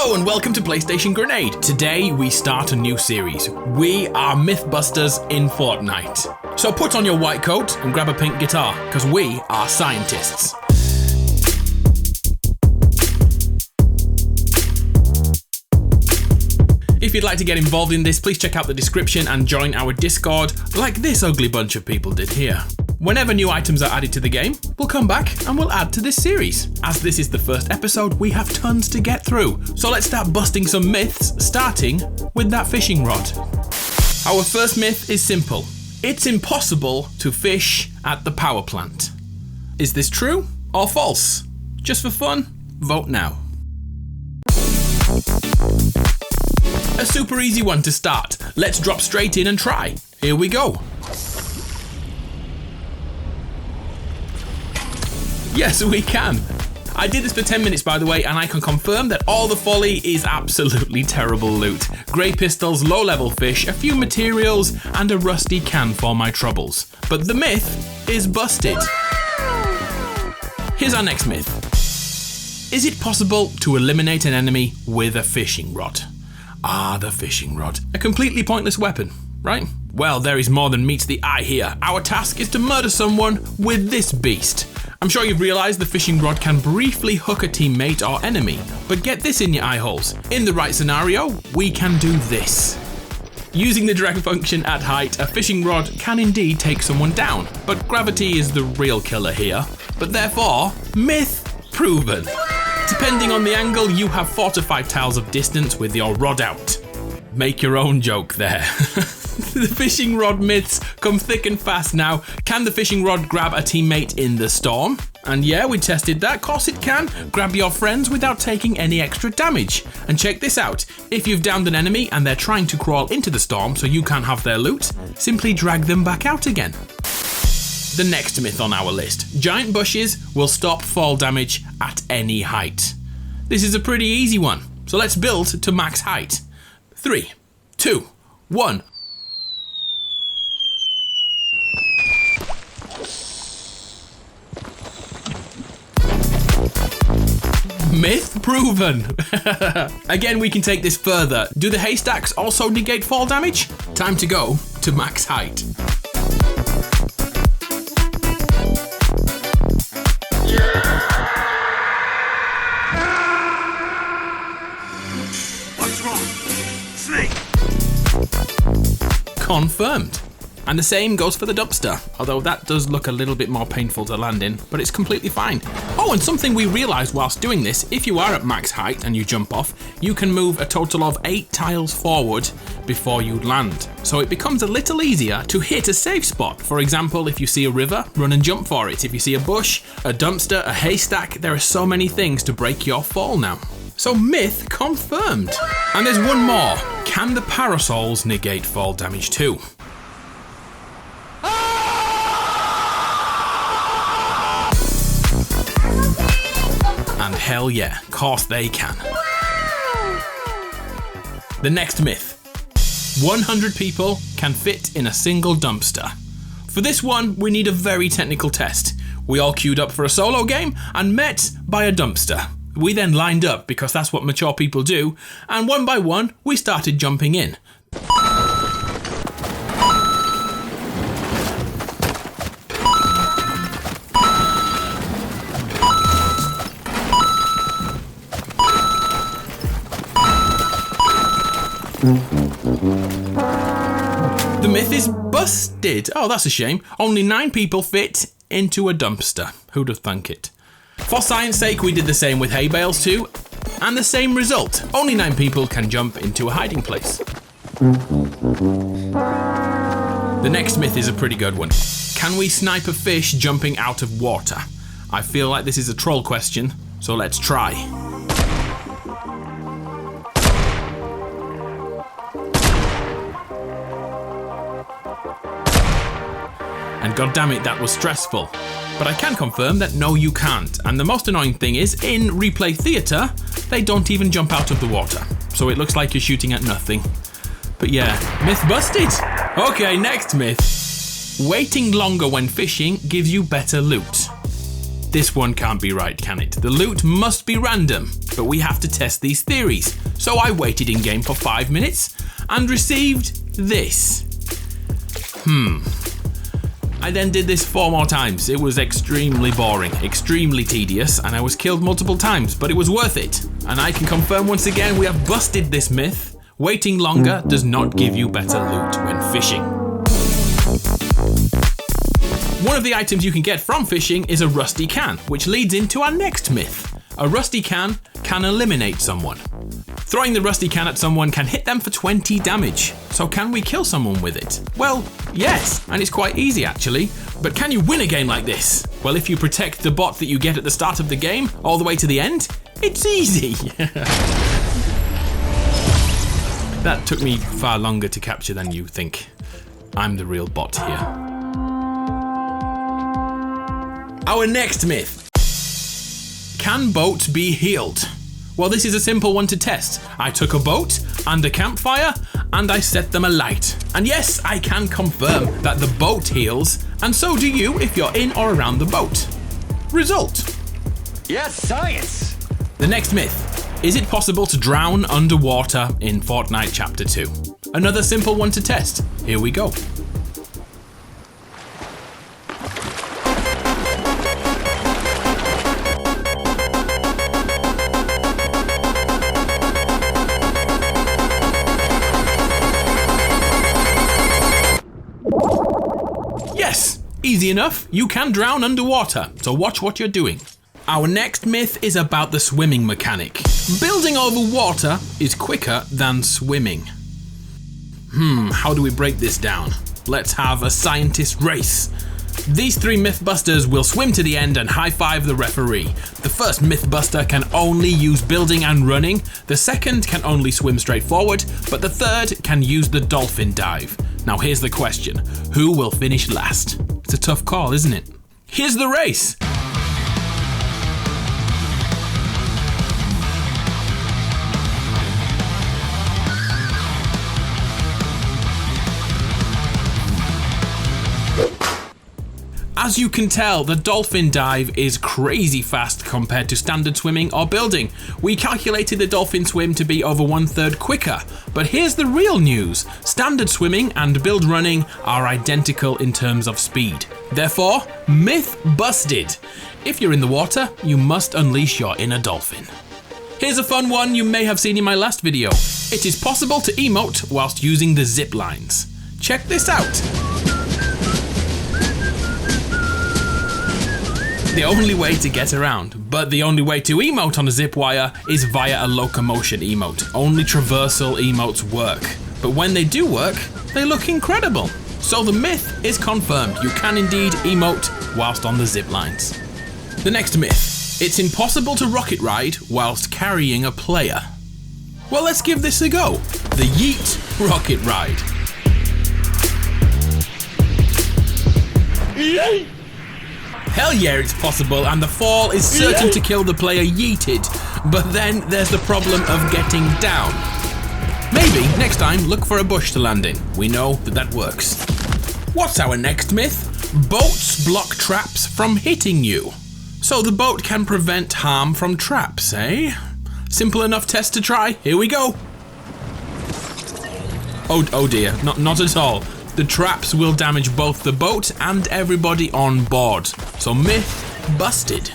Hello and welcome to PlayStation Grenade. Today we start a new series. We are MythBusters in Fortnite. So put on your white coat and grab a pink guitar, because we are scientists. If you'd like to get involved in this, please check out the description and join our Discord, like this ugly bunch of people did here. Whenever new items are added to the game, we'll come back and we'll add to this series. As this is the first episode, we have tons to get through. So let's start busting some myths, starting with that fishing rod. Our first myth is simple. It's impossible to fish at the power plant. Is this true or false? Just for fun, vote now. A super easy one to start. Let's drop straight in and try. Here we go. Yes, we can. I did this for 10 minutes, by the way, and I can confirm that all the folly is absolutely terrible loot. Grey pistols, low-level fish, a few materials, and a rusty can for my troubles. But the myth is busted. Here's our next myth. Is it possible to eliminate an enemy with a fishing rod? Ah, the fishing rod. A completely pointless weapon, right? Well, there is more than meets the eye here. Our task is to murder someone with this beast. I'm sure you've realised the fishing rod can briefly hook a teammate or enemy, but get this in your eye holes. In the right scenario, we can do this. Using the drag function at height, a fishing rod can indeed take someone down, but gravity is the real killer here. But therefore, myth proven. Depending on the angle, you have 4 to 5 tiles of distance with your rod out. Make your own joke there. The fishing rod myths come thick and fast now. Can the fishing rod grab a teammate in the storm? And yeah, we tested that. Of course it can. Grab your friends without taking any extra damage. And check this out. If you've downed an enemy and they're trying to crawl into the storm so you can't have their loot, simply drag them back out again. The next myth on our list. Giant bushes will stop fall damage at any height. This is a pretty easy one. So let's build to max height. 3, 2, 1. Myth proven. Again, we can take this further. Do the haystacks also negate fall damage? Time to go to max height. What's wrong? Snake. Confirmed. And the same goes for the dumpster, although that does look a little bit more painful to land in, but it's completely fine. Oh, and something we realised whilst doing this, if you are at max height and you jump off, you can move a total of 8 tiles forward before you land. So it becomes a little easier to hit a safe spot. For example, if you see a river, run and jump for it. If you see a bush, a dumpster, a haystack, there are so many things to break your fall now. So myth confirmed. And there's one more. Can the parasols negate fall damage too? And hell yeah, of course they can. The next myth. 100 people can fit in a single dumpster. For this one, we need a very technical test. We all queued up for a solo game and met by a dumpster. We then lined up, because that's what mature people do, and one by one, we started jumping in. The myth is busted. Oh, that's a shame. Only 9 people fit into a dumpster. Who'd have thunk it? For science sake, we did the same with hay bales too, and the same result. Only 9 people can jump into a hiding place. The next myth is a pretty good one. Can we snipe a fish jumping out of water? I feel like this is a troll question, so let's try. And goddammit, that was stressful. But I can confirm that no, you can't. And the most annoying thing is, in replay theatre, they don't even jump out of the water. So it looks like you're shooting at nothing. But yeah, myth busted. Okay, next myth. Waiting longer when fishing gives you better loot. This one can't be right, can it? The loot must be random, but we have to test these theories. So I waited in game for 5 minutes and received this. I then did this 4 more times. It was extremely boring, extremely tedious, and I was killed multiple times, but it was worth it. And I can confirm once again we have busted this myth. Waiting longer does not give you better loot when fishing. One of the items you can get from fishing is a rusty can, which leads into our next myth. A rusty can eliminate someone. Throwing the rusty can at someone can hit them for 20 damage. So can we kill someone with it? Well, yes, and it's quite easy actually. But can you win a game like this? Well, if you protect the bot that you get at the start of the game all the way to the end, it's easy. That took me far longer to capture than you think. I'm the real bot here. Our next myth. Can boats be healed? Well, this is a simple one to test. I took a boat and a campfire and I set them alight. And yes, I can confirm that the boat heals, and so do you if you're in or around the boat. Result. Yes, science! The next myth. Is it possible to drown underwater in Fortnite Chapter 2? Another simple one to test. Here we go. Yes, easy enough. You can drown underwater, so watch what you're doing. Our next myth is about the swimming mechanic. Building over water is quicker than swimming. How do we break this down? Let's have a scientist race. These 3 Mythbusters will swim to the end and high-five the referee. The first Mythbuster can only use building and running, the second can only swim straight forward, but the third can use the dolphin dive. Now here's the question, who will finish last? It's a tough call, isn't it? Here's the race! As you can tell, the dolphin dive is crazy fast compared to standard swimming or building. We calculated the dolphin swim to be over 1/3 quicker. But here's the real news. Standard swimming and build running are identical in terms of speed. Therefore, myth busted. If you're in the water, you must unleash your inner dolphin. Here's a fun one you may have seen in my last video. It is possible to emote whilst using the zip lines. Check this out. The only way to get around, but the only way to emote on a zip wire is via a locomotion emote. Only traversal emotes work, but when they do work, they look incredible. So the myth is confirmed. You can indeed emote whilst on the zip lines. The next myth. It's impossible to rocket ride whilst carrying a player. Well, let's give this a go. The Yeet rocket ride. Yay! Hell yeah, it's possible, and the fall is certain to kill the player yeeted. But then there's the problem of getting down. Maybe next time look for a bush to land in. We know that works. What's our next myth? Boats block traps from hitting you. So the boat can prevent harm from traps, eh? Simple enough test to try. Here we go. Oh dear, not at all. The traps will damage both the boat and everybody on board. So myth busted.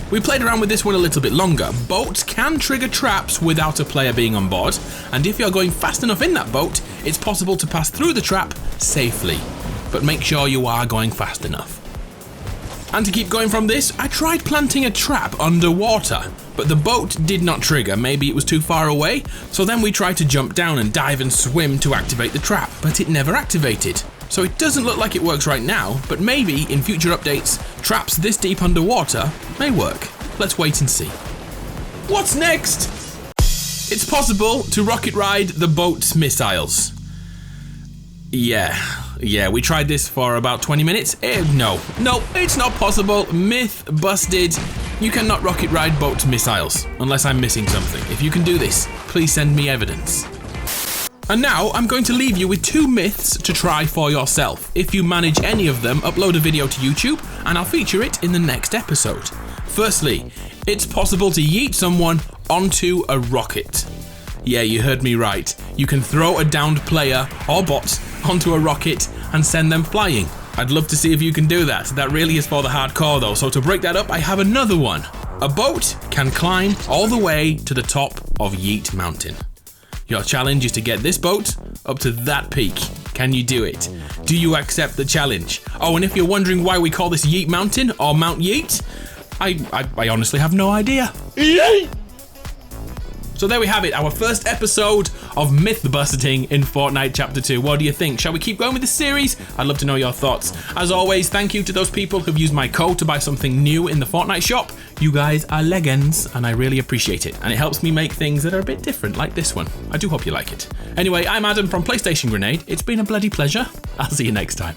We played around with this one a little bit longer. Boats can trigger traps without a player being on board, and if you're going fast enough in that boat, it's possible to pass through the trap safely. But make sure you are going fast enough. And to keep going from this, I tried planting a trap underwater, but the boat did not trigger. Maybe it was too far away, so then we tried to jump down and dive and swim to activate the trap, but it never activated. So it doesn't look like it works right now, but maybe in future updates, traps this deep underwater may work. Let's wait and see. What's next? It's possible to rocket ride the boat's missiles. Yeah, we tried this for about 20 minutes. No, it's not possible. Myth busted. You cannot rocket ride boat missiles, unless I'm missing something. If you can do this, please send me evidence. And now I'm going to leave you with 2 myths to try for yourself. If you manage any of them, upload a video to YouTube and I'll feature it in the next episode. Firstly, it's possible to yeet someone onto a rocket. Yeah, you heard me right. You can throw a downed player or bot onto a rocket and send them flying. I'd love to see if you can do that. That really is for the hardcore though. So to break that up, I have another one. A boat can climb all the way to the top of Yeet Mountain. Your challenge is to get this boat up to that peak. Can you do it? Do you accept the challenge? Oh, and if you're wondering why we call this Yeet Mountain or Mount Yeet, I honestly have no idea. Yay! So there we have it, our first episode of MythBusting in Fortnite Chapter 2. What do you think? Shall we keep going with this series? I'd love to know your thoughts. As always, thank you to those people who've used my code to buy something new in the Fortnite shop. You guys are legends, and I really appreciate it. And it helps me make things that are a bit different, like this one. I do hope you like it. Anyway, I'm Adam from PlayStation Grenade. It's been a bloody pleasure. I'll see you next time.